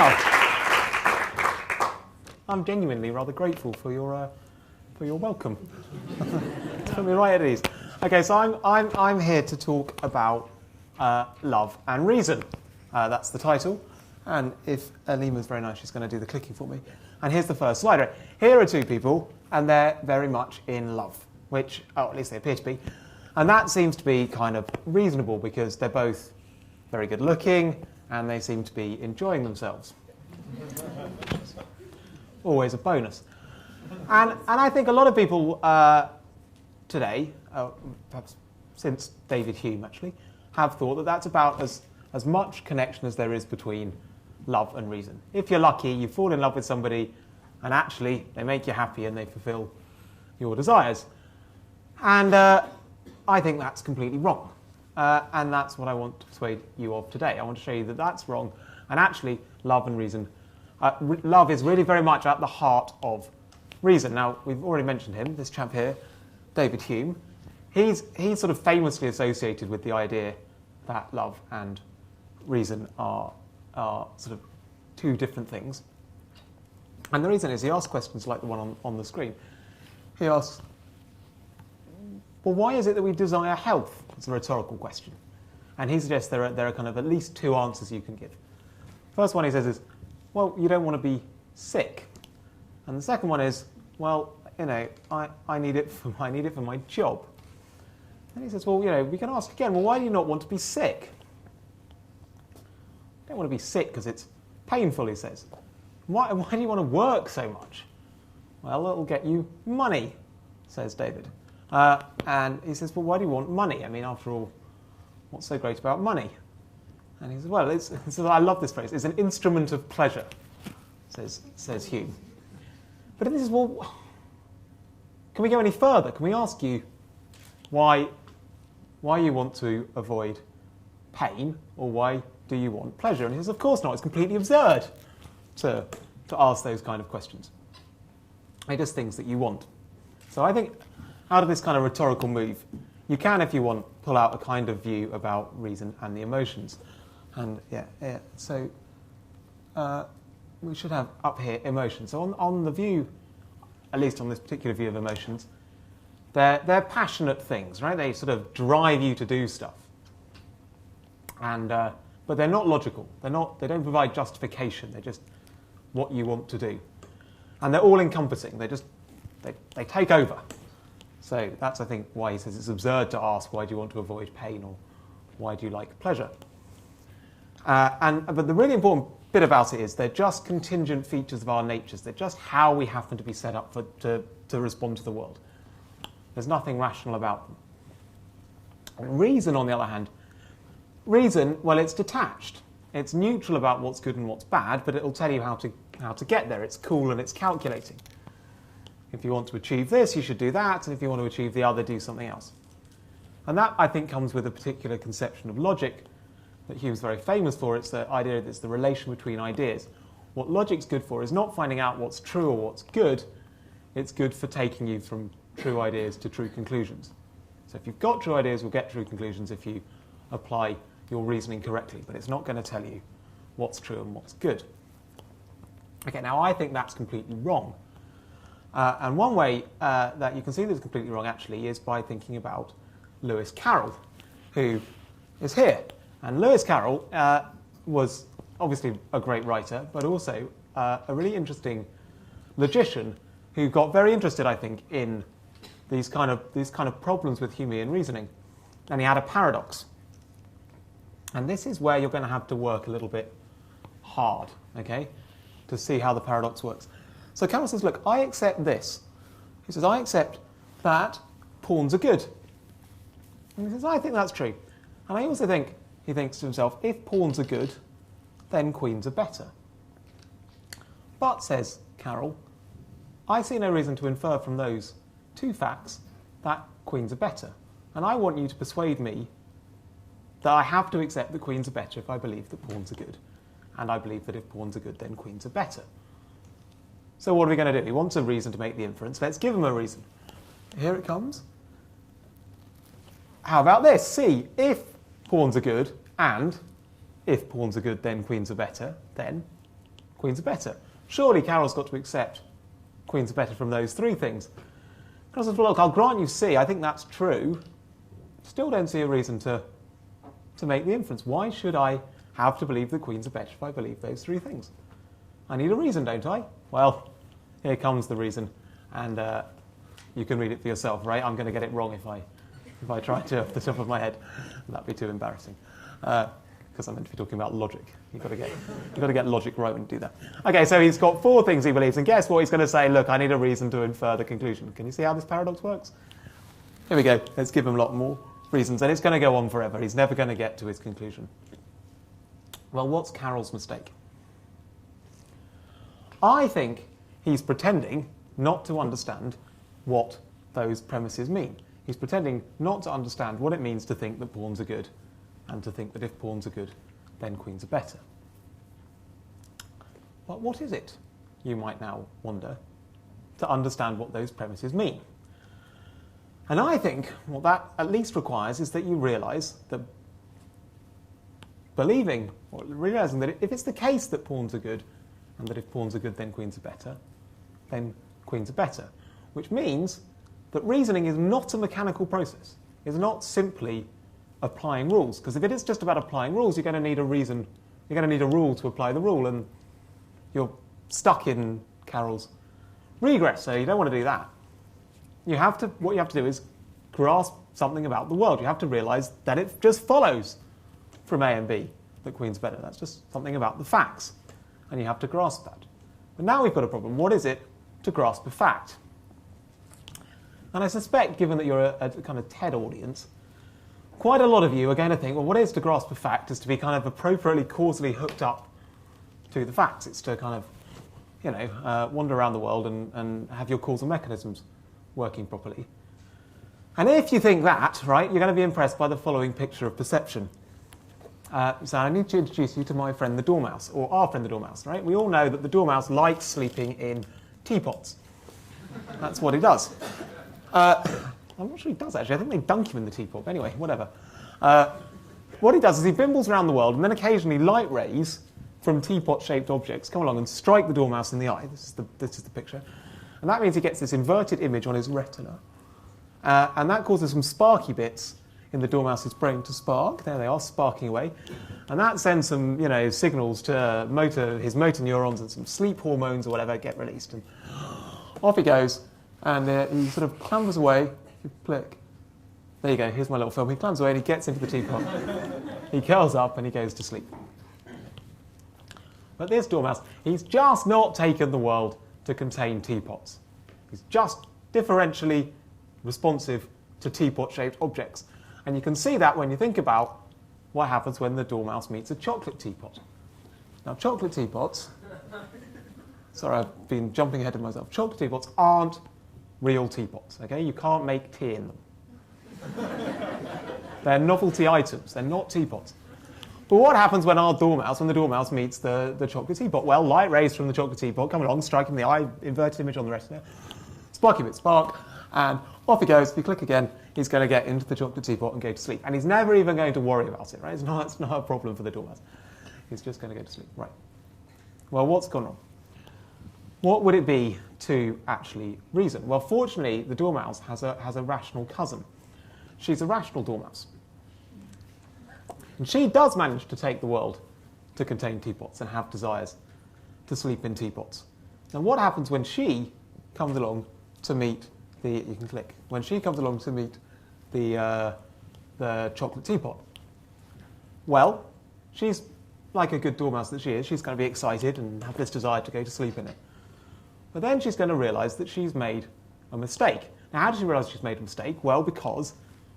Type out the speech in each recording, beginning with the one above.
Wow. I'm genuinely rather grateful for your welcome. It's put me right at ease. Okay, so I'm here to talk about love and reason. That's the title. And if Alima's very nice, she's going to do the clicking for me. And here's the first slide. Right? Here are two people, and they're very much in love, which, at least they appear to be. And that seems to be kind of reasonable because they're both very good looking and they seem to be enjoying themselves. Always a bonus. And I think a lot of people today, perhaps since David Hume actually, have thought that that's about as much connection as there is between love and reason. If you're lucky, you fall in love with somebody and actually they make you happy and they fulfill your desires. And I think that's completely wrong. And that's what I want to persuade you of today. I want to show you that that's wrong. And actually, love and reason, love is really very much at the heart of reason. Now, we've already mentioned him, this chap here, David Hume. He's sort of famously associated with the idea that love and reason are sort of two different things. And the reason is he asks questions like the one on the screen. He asks, well, why is it that we desire health? It's a rhetorical question. And he suggests there are kind of at least two answers you can give. First one he says is, well, you don't want to be sick. And the second one is, well, you know, I need it for my job. And he says, well, you know, we can ask again, well, why do you not want to be sick? I don't want to be sick because it's painful, he says. Why do you want to work so much? Well, it'll get you money, says David. And he says, well, why do you want money? I mean, after all, what's so great about money? And he says, well, I love this phrase, it's an instrument of pleasure, says Hume. But then he says, well, can we go any further? Can we ask you why you want to avoid pain, or why do you want pleasure? And he says, of course not, it's completely absurd to ask those kind of questions. They're just things that you want. So I think out of this kind of rhetorical move, you can, if you want, pull out a kind of view about reason and the emotions. And so we should have up here emotions. So on the view, at least on this particular view of emotions, they're passionate things, right? They sort of drive you to do stuff. And but they're not logical. They don't provide justification. They're just what you want to do. And they're all-encompassing. They take over. So that's, I think, why he says it's absurd to ask, why do you want to avoid pain, or why do you like pleasure? But the really important bit about it is they're just contingent features of our natures. They're just how we happen to be set up to respond to the world. There's nothing rational about them. Reason, on the other hand, well, it's detached. It's neutral about what's good and what's bad, but it'll tell you how to get there. It's cool and it's calculating. If you want to achieve this, you should do that, and if you want to achieve the other, do something else. And that, I think, comes with a particular conception of logic that Hume's very famous for. It's the idea that it's the relation between ideas. What logic's good for is not finding out what's true or what's good. It's good for taking you from true ideas to true conclusions. So if you've got true ideas, you'll get true conclusions if you apply your reasoning correctly, but it's not going to tell you what's true and what's good. Okay, now I think that's completely wrong. And one way that you can see that it's completely wrong, actually, is by thinking about Lewis Carroll, who is here. And Lewis Carroll was obviously a great writer, but also a really interesting logician who got very interested, I think, in these kind of problems with Humean reasoning. And he had a paradox. And this is where you're going to have to work a little bit hard, okay, to see how the paradox works. So Carroll says, look, I accept this. He says, I accept that pawns are good. And he says, I think that's true. And I also think, he thinks to himself, if pawns are good, then queens are better. But, says Carroll, I see no reason to infer from those two facts that queens are better. And I want you to persuade me that I have to accept that queens are better if I believe that pawns are good. And I believe that if pawns are good, then queens are better. So what are we going to do? He wants a reason to make the inference. Let's give him a reason. Here it comes. How about this? See, if pawns are good, and if pawns are good, then queens are better, then queens are better. Surely Carrolls got to accept queens are better from those three things. Carrolls says, well, look, I'll grant you C, I think that's true. Still don't see a reason to make the inference. Why should I have to believe that queens are better if I believe those three things? I need a reason, don't I? Well, here comes the reason, and you can read it for yourself, right? I'm going to get it wrong if I try to off the top of my head. That'd be too embarrassing, because I'm meant to be talking about logic. You've got to get logic right when you do that. Okay, so he's got four things he believes, and guess what? He's going to say, look, I need a reason to infer the conclusion. Can you see how this paradox works? Here we go. Let's give him a lot more reasons, and it's going to go on forever. He's never going to get to his conclusion. Well, what's Carroll's mistake? I think he's pretending not to understand what those premises mean. He's pretending not to understand what it means to think that pawns are good and to think that if pawns are good, then queens are better. But what is it, you might now wonder, to understand what those premises mean? And I think what that at least requires is that you realise that realising that if it's the case that pawns are good, and that if pawns are good then queens are better, then queens are better. Which means that reasoning is not a mechanical process. It's not simply applying rules. Because if it is just about applying rules, you're going to need a reason, you're going to need a rule to apply the rule, and you're stuck in Carrolls' regress, so you don't want to do that. What you have to do is grasp something about the world. You have to realise that it just follows from A and B that queen's better. That's just something about the facts, and you have to grasp that. But now we've got a problem. What is it to grasp a fact? And I suspect, given that you're a kind of TED audience, quite a lot of you are going to think, well, what it is to grasp a fact is to be kind of appropriately causally hooked up to the facts. It's to kind of, wander around the world and have your causal mechanisms working properly. And if you think that, right, you're going to be impressed by the following picture of perception. So I need to introduce you to my friend the Dormouse, or our friend the Dormouse, right? We all know that the Dormouse likes sleeping in teapots. That's what he does. I'm not sure he does, actually. I think they dunk him in the teapot. But anyway, whatever. What he does is he bimbles around the world, and then occasionally light rays from teapot-shaped objects come along and strike the Dormouse in the eye. This is the picture. And that means he gets this inverted image on his retina. And that causes some sparky bits in the Dormouse's brain to spark. There they are, sparking away. And that sends some, signals to his motor neurons, and some sleep hormones or whatever get released. And off he goes, and he sort of clambers away. Click. There you go, here's my little film. He clambers away and he gets into the teapot. He curls up and he goes to sleep. But this Dormouse, he's just not taken the world to contain teapots. He's just differentially responsive to teapot-shaped objects. And you can see that when you think about what happens when the Dormouse meets a chocolate teapot. Now, chocolate teapots... Sorry, I've been jumping ahead of myself. Chocolate teapots aren't real teapots, okay? You can't make tea in them. They're novelty items. They're not teapots. But what happens when the Dormouse meets the chocolate teapot? Well, light rays from the chocolate teapot come along, striking the eye, inverted image on the retina, sparky bit spark, and off he goes. If you click again, he's going to get into the chocolate teapot and go to sleep. And he's never even going to worry about it, right? It's not a problem for the Dormouse. He's just going to go to sleep, right? Well, what's gone wrong? What would it be to actually reason? Well, fortunately, the Dormouse has a rational cousin. She's a rational Dormouse. And she does manage to take the world to contain teapots and have desires to sleep in teapots. Now, what happens when she comes along to meet when she comes along to meet the chocolate teapot? Well, she's like a good Dormouse that she is. She's going to be excited and have this desire to go to sleep in it. But then she's going to realise that she's made a mistake. Now, how does she realise she's made a mistake? Well, because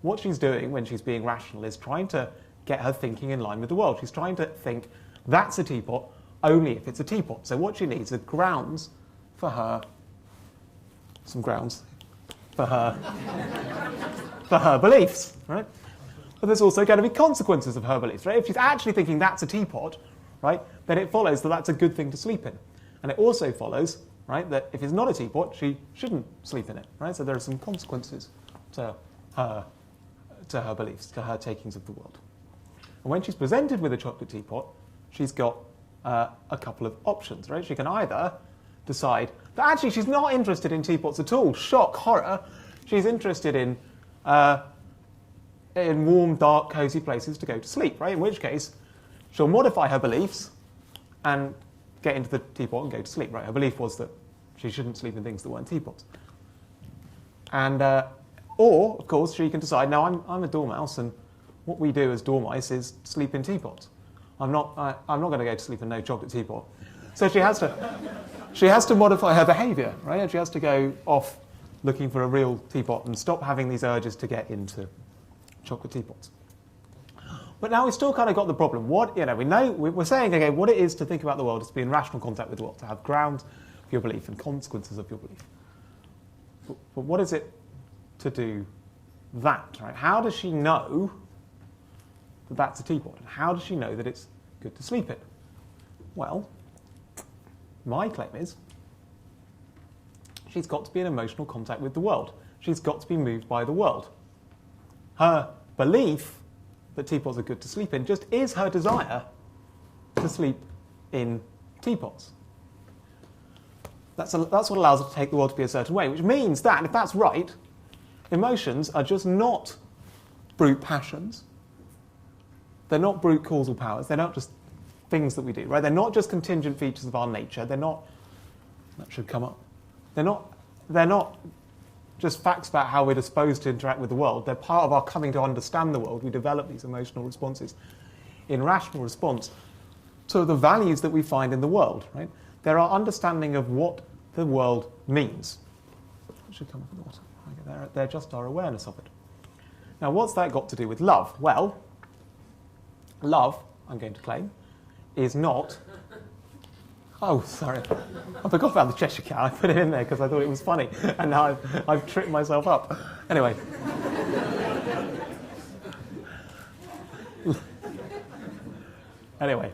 what she's doing when she's being rational is trying to get her thinking in line with the world. She's trying to think, that's a teapot, only if it's a teapot. So what she needs are grounds for her, some grounds for her beliefs, right? But there's also going to be consequences of her beliefs, right? If she's actually thinking that's a teapot, right, then it follows that that's a good thing to sleep in. And it also follows, right, that if it's not a teapot, she shouldn't sleep in it, right? So there are some consequences to her beliefs, to her takings of the world. And when she's presented with a chocolate teapot, she's got a couple of options, right? She can either decide that actually she's not interested in teapots at all. Shock, horror. She's interested in warm, dark, cosy places to go to sleep, right? In which case, she'll modify her beliefs and get into the teapot and go to sleep, right? Her belief was that she shouldn't sleep in things that weren't teapots. And, or, of course, she can decide, no, I'm a dormouse, and what we do as dormice is sleep in teapots. I'm not going to go to sleep in no chocolate teapot. So she has to modify her behaviour, right? And she has to go off looking for a real teapot and stop having these urges to get into chocolate teapots. But now we've still kind of got the problem. We're saying, okay, what it is to think about the world is to be in rational contact with the world, to have grounds for your belief and consequences of your belief. But what is it to do that, right? How does she know that that's a teapot? And how does she know that it's good to sleep in? Well, my claim is she's got to be in emotional contact with the world. She's got to be moved by the world. Her belief that teapots are good to sleep in just is her desire to sleep in teapots. That's what allows her to take the world to be a certain way, which means that, if that's right, emotions are just not brute passions. They're not brute causal powers. They're not just things that we do, right? They're not just contingent features of our nature. They're not... That should come up. They're not just facts about how we're disposed to interact with the world. They're part of our coming to understand the world. We develop these emotional responses in rational response to the values that we find in the world, right? They're our understanding of what the world means. It should come up in the water. They're just our awareness of it. Now, what's that got to do with love? Well, love, I'm going to claim, is not... Oh, sorry. I forgot about the Cheshire Cat. I put it in there because I thought it was funny. And now I've tripped myself up. Anyway. Anyway,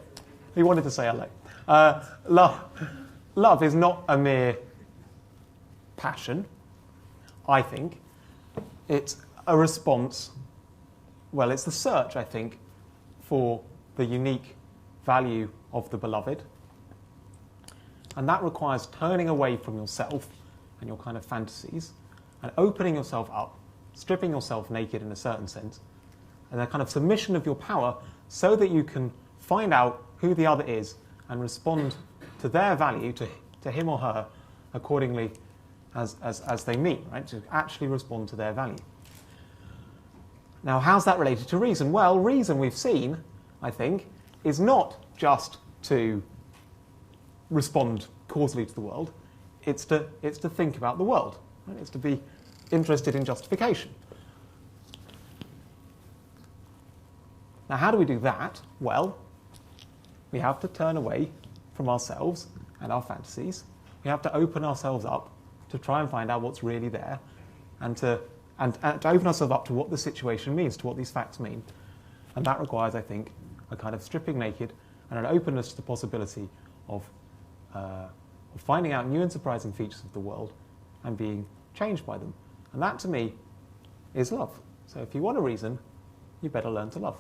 he wanted to say hello. Love is not a mere passion, I think. It's a response. Well, it's the search, I think, for the unique value of the beloved. And that requires turning away from yourself and your kind of fantasies and opening yourself up, stripping yourself naked in a certain sense, and a kind of submission of your power so that you can find out who the other is and respond to their value, to him or her, accordingly as they mean, right? To actually respond to their value. Now, how's that related to reason? Well, reason, we've seen, I think, is not just to respond causally to the world. It's to think about the world. Right? It's to be interested in justification. Now, how do we do that? Well, we have to turn away from ourselves and our fantasies. We have to open ourselves up to try and find out what's really there, and to open ourselves up to what the situation means, to what these facts mean. And that requires, I think, a kind of stripping naked and an openness to the possibility of finding out new and surprising features of the world and being changed by them. And that, to me, is love. So if you want a reason, you better learn to love.